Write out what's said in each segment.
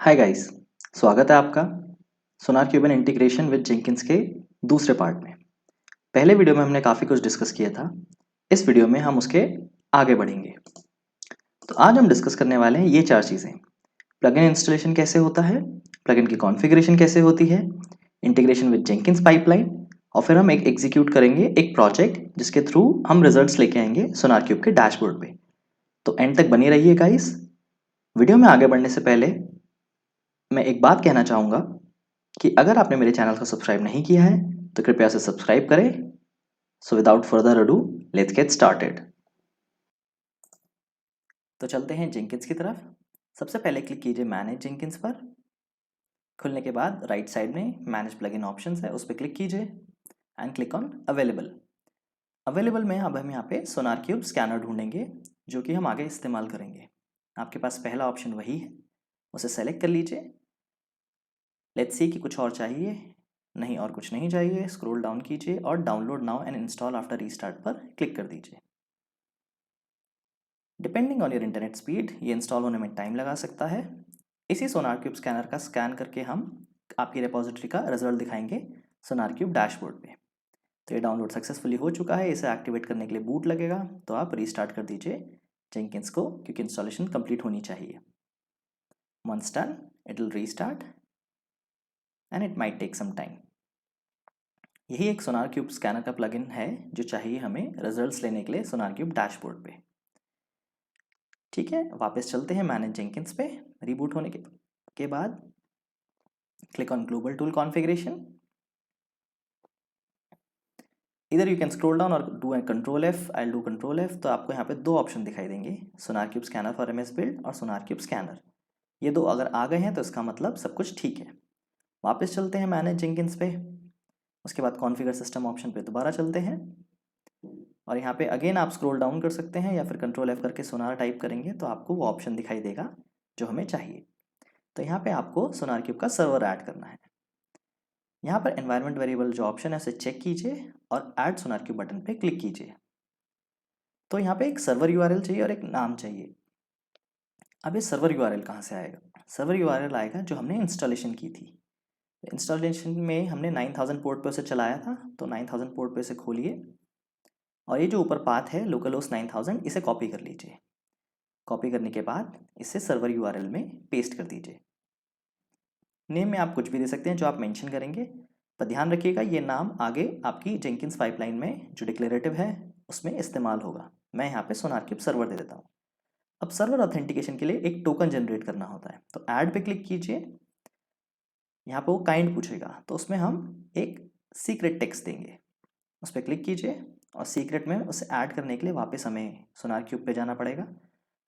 Hi guys, स्वागत है आपका सोनार क्यूबन इंटीग्रेशन विद जेंकिंस के दूसरे पार्ट में। पहले वीडियो में हमने काफ़ी कुछ डिस्कस किया था। इस वीडियो में हम उसके आगे बढ़ेंगे। तो आज हम डिस्कस करने वाले हैं ये चार चीज़ें। प्लगइन इंस्टॉलेशन कैसे होता है, प्लगइन की कॉन्फ़िगरेशन कैसे होती है, इंटीग्रेशन विद जेंकिंस पाइपलाइन, और फिर हम एक एग्जीक्यूट करेंगे एक प्रोजेक्ट जिसके थ्रू हम रिजल्ट्स लेके आएंगे सोनार क्यूब के डैशबोर्ड पे। तो एंड तक बनी रहिए गाइस। वीडियो में आगे बढ़ने से पहले मैं एक बात कहना चाहूँगा कि अगर आपने मेरे चैनल को सब्सक्राइब नहीं किया है तो कृपया उसे सब्सक्राइब करें। So without further ado, let's get started. तो चलते हैं जेंकिंस की तरफ। सबसे पहले क्लिक कीजिए मैनेज जेंकिंस पर। खुलने के बाद राइट साइड में मैनेज प्लगइन ऑप्शंस है, उस पर क्लिक कीजिए and click on available. Available में अब हम यहाँ पे सोनार क्यूब स्कैनर ढूंढेंगे जो कि हम आगे इस्तेमाल करेंगे। आपके पास पहला ऑप्शन वही है, उसे सेलेक्ट कर लीजिए। लेट्स सी कि कुछ और चाहिए, नहीं और कुछ नहीं चाहिए। स्क्रॉल डाउन कीजिए और download now and install after restart पर क्लिक कर दीजिए। Depending on your internet speed ये इंस्टॉल होने में टाइम लगा सकता है। इसी सोनार क्यूब स्कैनर का स्कैन करके हम आपकी रिपोजिटरी का रिजल्ट दिखाएंगे सोनार क्यूब डैशबोर्ड पे। तो ये डाउनलोड सक्सेसफुली हो चुका है। इसे एक्टिवेट करने के लिए बूट लगेगा, तो आप रीस्टार्ट कर दीजिए जेंकिंस को, क्योंकि इंस्टॉलेशन कंप्लीट होनी चाहिए। Once done it will restart and it might take some time. यही एक सोनार क्यूब स्कैनर का प्लगइन है जो चाहिए हमें रिजल्ट्स लेने के लिए सोनार क्यूब डैशबोर्ड पे। ठीक है, वापस चलते हैं मैनेज जेंकिंस पे। रीबूट होने के बाद click on global tool configuration. इधर यू कैन स्क्रॉल डाउन और do control F. I do control F. तो आपको यहाँ पे दो ऑप्शन दिखाई देंगे, सोनार cube scanner for MSBuild और सोनार क्यूब स्कैनर। ये दो अगर आ गए हैं तो इसका मतलब सब कुछ ठीक है। वापस चलते हैं मैनेज जेंकिंस पे। उसके बाद कॉन्फ़िगर सिस्टम ऑप्शन पे दोबारा चलते हैं और यहाँ पे अगेन आप स्क्रॉल डाउन कर सकते हैं या फिर कंट्रोल एफ करके सोनार टाइप करेंगे तो आपको वो ऑप्शन दिखाई देगा जो हमें चाहिए। तो यहाँ पे आपको सोनार क्यूब का सर्वर ऐड करना है। यहाँ पर एनवायरनमेंट वेरिएबल जो ऑप्शन है उसे चेक कीजिए और ऐड सोनार क्यूब बटन पे क्लिक कीजिए। तो यहाँ पे एक सर्वर यूआरएल चाहिए और एक नाम चाहिए। अब ये सर्वर यूआरएल कहाँ से आएगा? सर्वर यूआरएल आएगा जो हमने इंस्टॉलेशन की थी। इंस्टॉलेशन में हमने 9000 पोर्ट पे उसे चलाया था, तो 9000 पोर्ट पे उसे खोलिए और ये जो ऊपर पाथ है लोकल होस्ट 9000, इसे कॉपी कर लीजिए। कॉपी करने के बाद इसे सर्वर यूआरएल में पेस्ट कर दीजिए। नेम में आप कुछ भी दे सकते हैं जो आप मेंशन करेंगे, पर ध्यान रखिएगा ये नाम आगे आपकी जेंकिंस पाइपलाइन में जो डिक्लेरेटिव है उसमें इस्तेमाल होगा। मैं यहाँ पे सोनार क्यूब सर्वर दे देता हूँ। अब सर्वर ऑथेंटिकेशन के लिए एक टोकन जनरेट करना होता है, तो ऐड पे क्लिक कीजिए। यहाँ पे वो काइंड पूछेगा, तो उसमें हम एक सीक्रेट टेक्स्ट देंगे, उस पर क्लिक कीजिए और सीक्रेट में उसे ऐड करने के लिए वापस हमें सोनार क्यूब पे जाना पड़ेगा।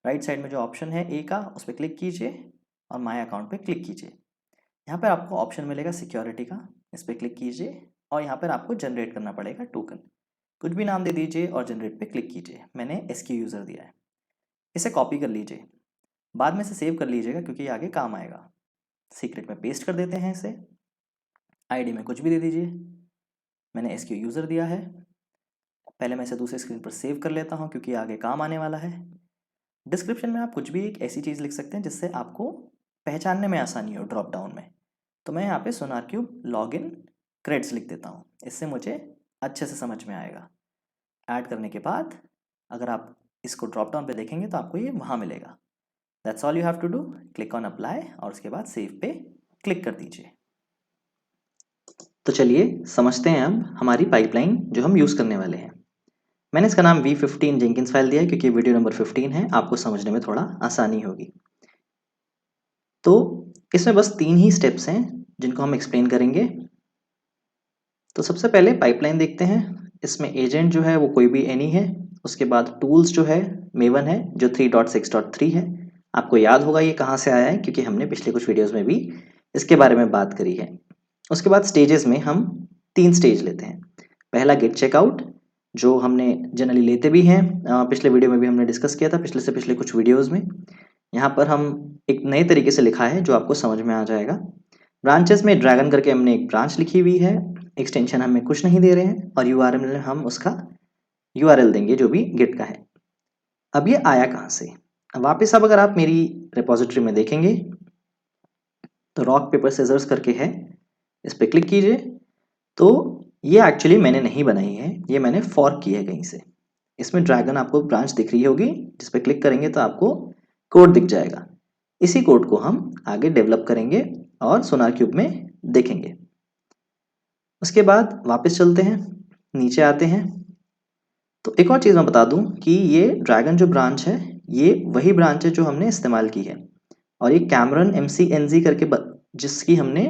राइट साइड में जो ऑप्शन है ए का, उस पर क्लिक कीजिए और माय अकाउंट पे क्लिक कीजिए। यहाँ पर आपको ऑप्शन मिलेगा सिक्योरिटी का, इस पर क्लिक कीजिए और यहाँ पर आपको जनरेट करना पड़ेगा टोकन। कुछ भी नाम दे दीजिए और जनरेट पे क्लिक कीजिए। मैंने एसक्यू यूज़र दिया है। इसे कॉपी कर लीजिए, बाद में इसे सेव कर लीजिएगा क्योंकि ये आगे काम आएगा। सीक्रेट में पेस्ट कर देते हैं इसे। आईडी में कुछ भी दे दीजिए, मैंने एसक्यू यूज़र दिया है। पहले मैं इसे दूसरे स्क्रीन पर सेव कर लेता हूँ क्योंकि आगे काम आने वाला है। डिस्क्रिप्शन में आप कुछ भी एक ऐसी चीज़ लिख सकते हैं जिससे आपको पहचानने में आसानी हो ड्रॉप डाउन में। तो मैं यहाँ पे सोनार क्यूब लॉगिन क्रेडिट्स लिख देता हूँ, इससे मुझे अच्छे से समझ में आएगा। ऐड करने के बाद अगर आप इसको ड्रॉप डाउन पे देखेंगे तो आपको ये वहाँ मिलेगा। That's all you have to do. Click on apply और उसके बाद सेव पे क्लिक कर दीजिए। तो चलिए समझते हैं अब हमारी पाइपलाइन जो हम यूज़ करने वाले हैं। मैंने इसका नाम V15 जेंकिंस फाइल दिया है क्योंकि वीडियो नंबर 15 है, आपको समझने में थोड़ा आसानी होगी। तो इसमें बस 3 ही स्टेप्स हैं जिनको हम एक्सप्लेन करेंगे। तो सबसे पहले पाइपलाइन देखते हैं। इसमें एजेंट जो है वो कोई भी एनी है। उसके बाद टूल्स जो है मेवन है जो 3.6.3 है। आपको याद होगा ये कहाँ से आया है क्योंकि हमने पिछले कुछ वीडियोस में भी इसके बारे में बात करी है। उसके बाद स्टेजेस में हम 3 स्टेज लेते हैं। पहला गेट चेकआउट जो हमने जनरली लेते भी हैं, पिछले वीडियो में भी हमने डिस्कस किया था, पिछले से पिछले कुछ वीडियोज़ में। यहाँ पर हम एक नए तरीके से लिखा है जो आपको समझ में आ जाएगा। ब्रांचेस में ड्रैगन करके हमने एक ब्रांच लिखी हुई है, एक्सटेंशन हमें कुछ नहीं दे रहे हैं और यूआरएल में हम उसका यूआरएल देंगे जो भी गिट का है। अब ये आया कहाँ से? वापस अब अगर आप मेरी रिपोजिटरी में देखेंगे तो रॉक पेपर सीजर्स करके है, इस पर क्लिक कीजिए। तो ये एक्चुअली मैंने नहीं बनाई है, ये मैंने फॉर्क की है कहीं से। इसमें ड्रैगन आपको ब्रांच दिख रही होगी, जिस पर क्लिक करेंगे तो आपको कोड दिख जाएगा। इसी कोड को हम आगे डेवलप करेंगे और सोनार क्यूब में देखेंगे। उसके बाद वापस चलते हैं, नीचे आते हैं। तो एक और चीज़ मैं बता दूं कि ये ड्रैगन जो ब्रांच है, ये वही ब्रांच है जो हमने इस्तेमाल की है। और ये कैमरन MCNZ करके जिसकी हमने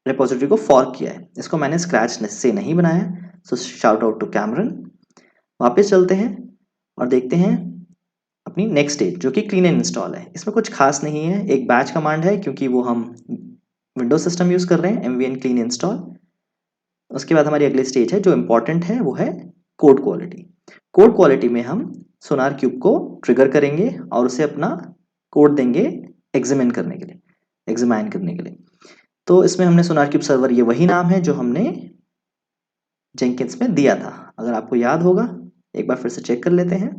रिपोजिटरी को फॉर्क किया है, इसको मैंने स्क्रैच से नहीं बनाया। So shout out to Cameron. वापस चलते हैं और देखते हैं अपनी नेक्स्ट स्टेज जो कि क्लीन एंड इंस्टॉल है। इसमें कुछ खास नहीं है, एक बैच कमांड है क्योंकि वो हम विंडोज सिस्टम यूज़ कर रहे हैं, MVN क्लीन इंस्टॉल। उसके बाद हमारी अगली स्टेज है जो इम्पॉर्टेंट है, वो है कोड क्वालिटी। कोड क्वालिटी में हम सोनार क्यूब को ट्रिगर करेंगे और उसे अपना कोड देंगे एग्जामिन करने के लिए। तो इसमें हमने सोनार क्यूब सर्वर, ये वही नाम है जो हमने जेंकिंस में दिया था, अगर आपको याद होगा। एक बार फिर से चेक कर लेते हैं।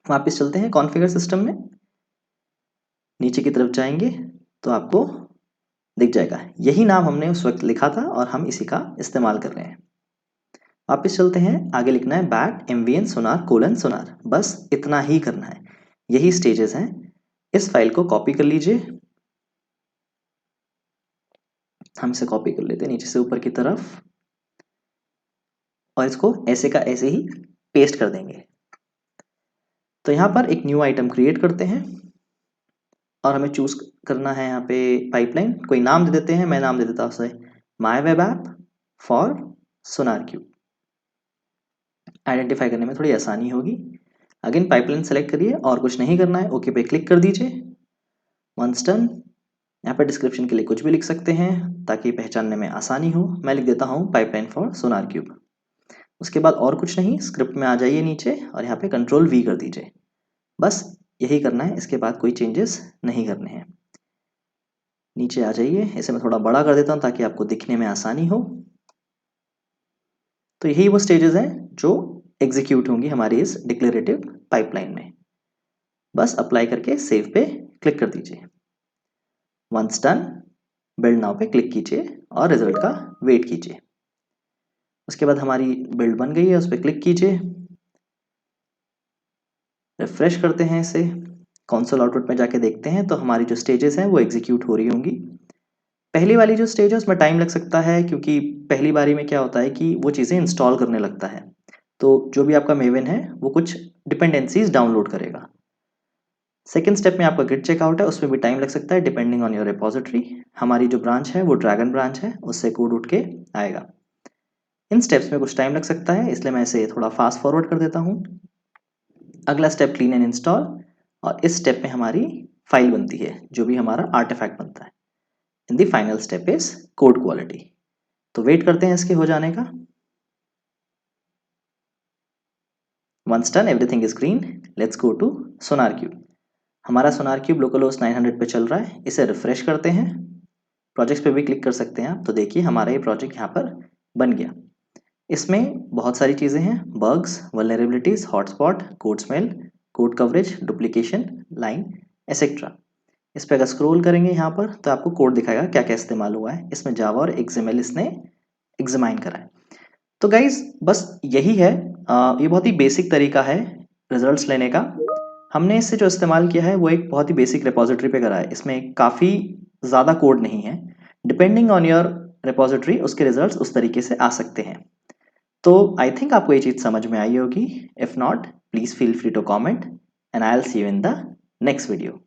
वापस चलते हैं कॉन्फ़िगर सिस्टम में, नीचे की तरफ जाएंगे तो आपको दिख जाएगा यही नाम हमने उस वक्त लिखा था और हम इसी का इस्तेमाल कर रहे हैं। वापस चलते हैं, आगे लिखना है बैट MVN सोनार कोलन सोनार, बस इतना ही करना है, यही स्टेजेस हैं। इस फाइल को कॉपी कर लीजिए, हम इसे कॉपी कर लेते हैं नीचे से ऊपर की तरफ और इसको ऐसे का ऐसे ही पेस्ट कर देंगे। तो यहाँ पर एक न्यू आइटम क्रिएट करते हैं और हमें चूज करना है यहाँ पे पाइपलाइन, कोई नाम दे देते हैं, मैं नाम दे देता हूँ उसे माई web app for Sonar cube. Identify करने में थोड़ी आसानी होगी। अगेन पाइपलाइन सेलेक्ट करिए और कुछ नहीं करना है, ओके पे क्लिक कर दीजिए। वंस डन, यहाँ पर डिस्क्रिप्शन के लिए कुछ भी लिख सकते हैं ताकि पहचानने में आसानी हो। मैं लिख देता हूँ पाइपलाइन फॉर सोनार क्यूब। उसके बाद और कुछ नहीं, स्क्रिप्ट में आ जाइए नीचे और यहाँ पे Ctrl+V कर दीजिए, बस यही करना है, इसके बाद कोई चेंजेस नहीं करने हैं। नीचे आ जाइए, इसे मैं थोड़ा बड़ा कर देता हूँ ताकि आपको दिखने में आसानी हो। तो यही वो स्टेजेस हैं जो एग्जीक्यूट होंगी हमारी इस डिक्लेरेटिव पाइपलाइन में। बस अप्लाई करके सेव पे क्लिक कर दीजिए। वंस डन, बिल्ड नाउ पे क्लिक कीजिए और रिजल्ट का वेट कीजिए। उसके बाद हमारी बिल्ड बन गई है, उस पर क्लिक कीजिए, रिफ्रेश करते हैं इसे, कंसोल आउटपुट में जाके देखते हैं तो हमारी जो स्टेजेस हैं वो एग्जीक्यूट हो रही होंगी। पहली वाली जो स्टेज है उसमें टाइम लग सकता है क्योंकि पहली बारी में क्या होता है कि वो चीज़ें इंस्टॉल करने लगता है, तो जो भी आपका मेवन है वो कुछ डिपेंडेंसीज डाउनलोड करेगा। सेकेंड स्टेप में आपका गिट चेकआउट है, उसमें भी टाइम लग सकता है डिपेंडिंग ऑन योर रिपोजिटरी। हमारी जो ब्रांच है वो ड्रैगन ब्रांच है, उससे कोड उठ के आएगा। इन स्टेप्स में कुछ टाइम लग सकता है, इसलिए मैं इसे थोड़ा फास्ट फॉरवर्ड कर देता हूँ। अगला स्टेप क्लीन एंड इंस्टॉल, और इस स्टेप में हमारी फाइल बनती है, जो भी हमारा आर्टिफैक्ट बनता है। In the final step is code quality. तो वेट करते हैं इसके हो जाने का। Once done everything is green, let's go to Sonar Qube. हमारा सोनार क्यूब लोकलहोस्ट 900 पे चल रहा है, इसे रिफ्रेश करते हैं। प्रोजेक्ट्स पे भी क्लिक कर सकते हैं आप, तो देखिए हमारा ये प्रोजेक्ट यहाँ पर बन गया। इसमें बहुत सारी चीज़ें हैं, bugs, vulnerabilities, hotspot, code smell, code coverage, duplication, line, etcetera. इस पर अगर स्क्रॉल करेंगे यहाँ पर तो आपको कोड दिखाएगा क्या क्या इस्तेमाल हुआ है। इसमें जावा और XML इसने एग्जामाइन करा है। तो गाइज बस यही है, ये बहुत ही बेसिक तरीका है रिजल्ट्स लेने का। हमने इससे जो इस्तेमाल किया है वो एक बहुत ही बेसिक रिपोजिटरी पे करा है, इसमें काफ़ी ज़्यादा कोड नहीं है। डिपेंडिंग ऑन योर रिपोजिटरी उसके रिजल्ट्स उस तरीके से आ सकते हैं। तो आई थिंक आपको ये चीज़ समझ में आई होगी। If not, please feel free to comment and I will see you in the next video.